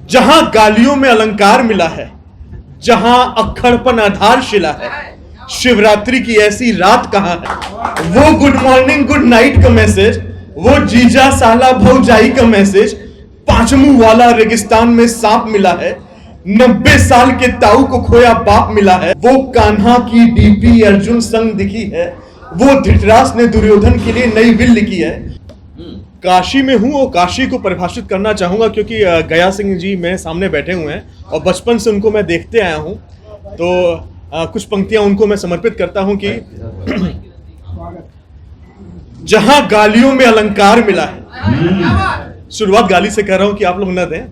जहां गालियों में अलंकार मिला है, जहां अक्खड़पन आधारशिला है, शिवरात्रि की ऐसी रात कहां है। वो गुड मॉर्निंग गुड नाइट का मैसेज, वो जीजा साला भौजाई का मैसेज, पांचमू वाला रेगिस्तान में सांप मिला है, 90 साल के ताऊ को खोया बाप मिला है। वो कान्हा की डीपी अर्जुन संग दिखी है, वो धृतराज ने दुर्योधन के लिए नई विल लिखी है। काशी में हूं और काशी को परिभाषित करना चाहूंगा क्योंकि गया सिंह जी मेरे सामने बैठे हुए हैं और बचपन से उनको मैं देखते आया हूं, तो कुछ पंक्तियां उनको मैं समर्पित करता हूं कि जहां गालियों में अलंकार मिला है, शुरुआत गाली से कर रहा हूं कि आप लोग न दें।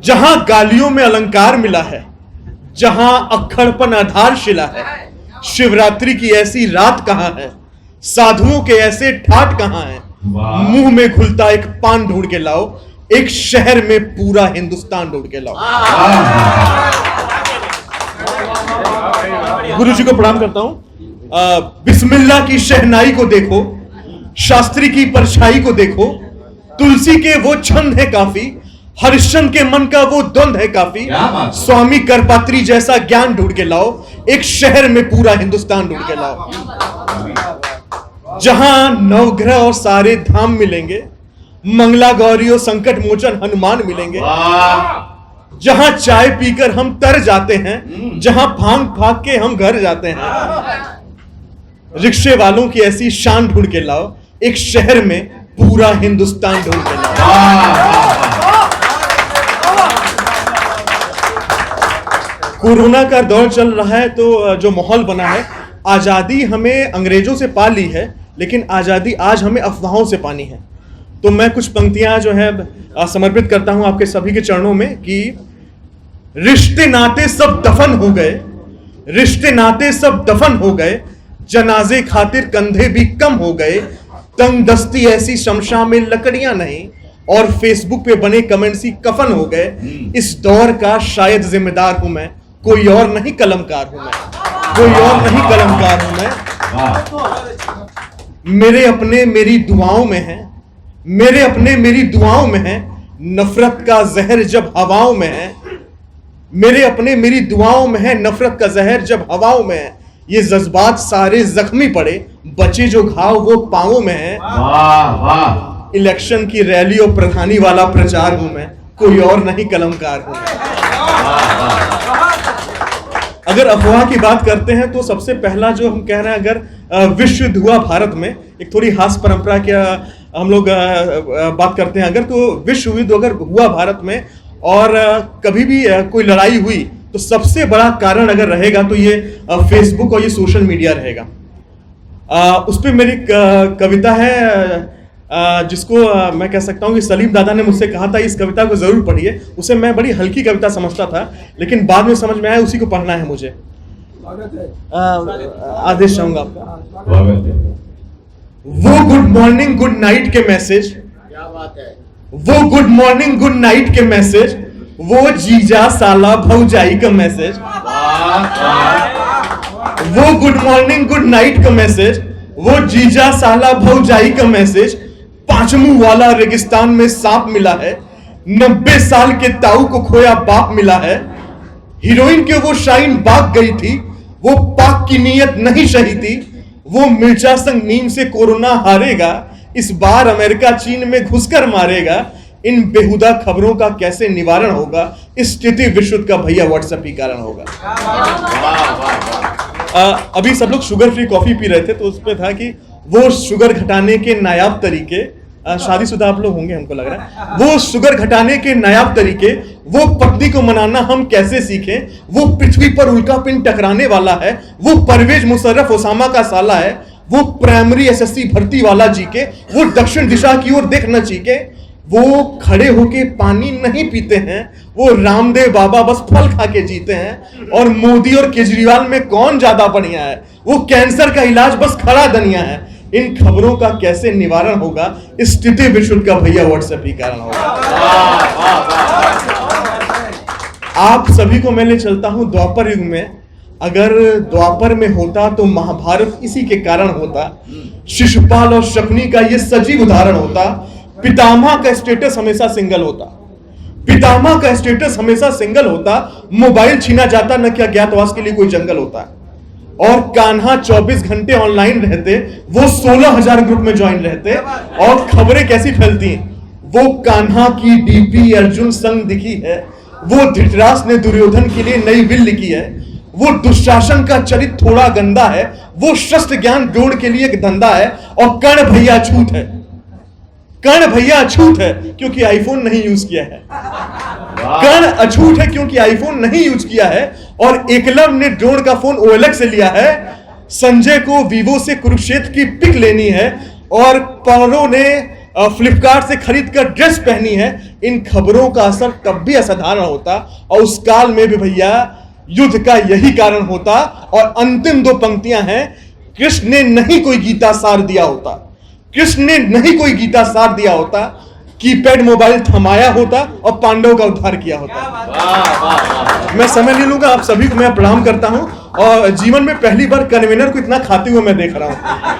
जहां गालियों में अलंकार मिला है, जहां अक्खड़पन आधारशिला है, शिवरात्रि की ऐसी रात कहां है, साधुओं के ऐसे ठाट कहां है, मुंह में घुलता एक पान ढूंढ के लाओ, एक शहर में पूरा हिंदुस्तान ढूंढ के लाओ। गुरु जी को प्रणाम करता हूं। बिस्मिल्लाह की शहनाई को देखो, शास्त्री की परछाई को देखो, तुलसी के वो छंद है काफी, हरिश्चंद्र के मन का वो द्वंद है काफी, स्वामी करपात्री जैसा ज्ञान ढूंढ के लाओ, एक शहर में पूरा हिंदुस्तान ढूंढ के लाओ। जहां नवग्रह और सारे धाम मिलेंगे, मंगला गौरी और संकट मोचन हनुमान मिलेंगे, जहां चाय पीकर हम तर जाते हैं, जहां भांग भाग के हम घर जाते हैं, रिक्शे वालों की ऐसी शान ढूंढ के लाओ, एक शहर में पूरा हिंदुस्तान ढूंढ के लाओ। कोरोना का दौर चल रहा है, तो जो माहौल बना है, आजादी हमें अंग्रेजों से पा ली है, लेकिन आजादी आज हमें अफवाहों से पानी है। तो मैं कुछ पंक्तियां जो है समर्पित करता हूं आपके सभी के चरणों में कि रिश्ते नाते सब दफन हो गए, रिश्ते नाते सब दफन हो गए, जनाजे खातिर कंधे भी कम हो गए, तंग दस्ती ऐसी शमशा में लकड़ियां नहीं, और फेसबुक पे बने कमेंट्स ही कफन हो गए। इस दौर का शायद जिम्मेदार हूं मैं, कोई और नहीं कलमकार हूं मैं, कोई और नहीं कलमकार हूं मैं। मेरे अपने मेरी दुआओं में है, मेरे अपने मेरी दुआओं में है, नफरत का जहर जब हवाओं में है, मेरे अपने मेरी दुआओं में है, नफरत का जहर जब हवाओं में है, ये जज्बात सारे जख्मी पड़े, बचे जो घाव वो पांवों में है। इलेक्शन की रैली और प्रधानी वाला प्रचार हूं मैं, कोई और नहीं कलमकार हूं मैं। अगर अफवाह की बात करते हैं तो सबसे पहला जो हम कह रहे हैं, अगर विश्व युद्ध हुआ भारत में, एक थोड़ी हास्य परंपरा क्या हम लोग बात करते हैं, अगर तो विश्व युद्ध अगर हुआ भारत में और कभी भी कोई लड़ाई हुई, तो सबसे बड़ा कारण अगर रहेगा तो ये फेसबुक और ये सोशल मीडिया रहेगा। उस पर मेरी कविता है जिसको मैं कह सकता हूं कि सलीम दादा ने मुझसे कहा था इस कविता को जरूर पढ़िए। उसे मैं बड़ी हल्की कविता समझता था, लेकिन बाद में समझ में आया उसी को पढ़ना है मुझे। आदेश चाहूंगा आपका। वो गुड मॉर्निंग गुड नाइट के मैसेज, क्या बात है, वो गुड मॉर्निंग गुड नाइट के मैसेज, वो जीजा साला भौजाई का मैसेज, वो गुड मॉर्निंग गुड नाइट का मैसेज, वो जीजा साला भौजाई का मैसेज, पांचमू वाला रेगिस्तान में सांप मिला है, 90 साल के ताऊ को खोया बाप मिला है, हीरोइन के वो शाइन भाग गई थी, वो पाक की नीयत नहीं सही थी, वो मिर्जा संग नीम से कोरोना हारेगा, इस बार अमेरिका चीन में घुसकर मारेगा, इन बेहुदा खबरों का कैसे निवारण होगा, इस स्थिति विश्व का भैया व्हाट्सएप ही कारण होगा। अभी सब लोग शुगर फ्री कॉफी पी रहे थे, तो उसमें था कि वो शुगर घटाने के नायाब तरीके, शादीशुदा आप लोग होंगे हमको लग रहा है, वो शुगर घटाने के नायाब तरीके, वो पत्नी को मनाना हम कैसे सीखें, वो पृथ्वी पर उल्का पिंड टकराने वाला है, वो परवेज मुशर्रफ ओसामा का साला है, वो प्राइमरी एसएससी भर्ती वाला जीके, वो दक्षिण दिशा की ओर देख न चीके, वो खड़े होके पानी नहीं पीते हैं, वो रामदेव बाबा बस फल खा के जीते हैं, और मोदी और केजरीवाल में कौन ज्यादा बढ़िया है, वो कैंसर का इलाज बस खड़ा दनिया है, इन खबरों का कैसे निवारण होगा, इस स्थिति विश्व का भैया व्हाट्सएप ही कारण होगा। आप सभी को मैं ले चलता हूं द्वापर युग में। अगर द्वापर में होता तो महाभारत इसी के कारण होता, शिशुपाल और शकुनी का ये सजीव उदाहरण होता, पितामह का स्टेटस हमेशा सिंगल होता, पितामह का स्टेटस हमेशा सिंगल होता, मोबाइल छीना जाता, न कि अज्ञातवास के लिए कोई जंगल होता। और कान्हा 24 घंटे ऑनलाइन रहते, वो 16,000 ग्रुप में ज्वाइन रहते। और खबरें कैसी फैलती हैं, वो कान्हा की डीपी अर्जुन संग दिखी है, वो धृतराष्ट्र ने दुर्योधन के लिए नई विल लिखी है, वो दुशासन का चरित्र थोड़ा गंदा है, वो शस्त्र ज्ञान द्रोण के लिए एक धंधा है, और कर्ण भैया अछूत है। कर्ण भैया अछूत है क्योंकि आईफोन नहीं यूज किया है। कर्ण अछूत है क्योंकि आईफोन नहीं यूज किया है। और एकलव ने ड्रोन का फोन OLX से लिया है। संजय को वीवो से कुरुक्षेत्र की पिक लेनी है, और पारो ने फ्लिपकार्ट से खरीद कर ड्रेस पहनी है। इन खबरों का असर तब भी असाधारण होता, और उस काल में भी भैया युद्ध का यही कारण होता। और अंतिम 2 पंक्तियां हैं, कृष्ण ने नहीं कोई गीता सार दिया होता, कृष्ण ने नहीं कोई गीता सार दिया होता, कीपैड मोबाइल थमाया होता और पांडवों का उद्धार किया होता। मैं समय नहीं लूंगा, आप सभी को मैं प्रणाम करता हूं, और जीवन में पहली बार कन्वेनर को इतना खाते हुए मैं देख रहा हूं।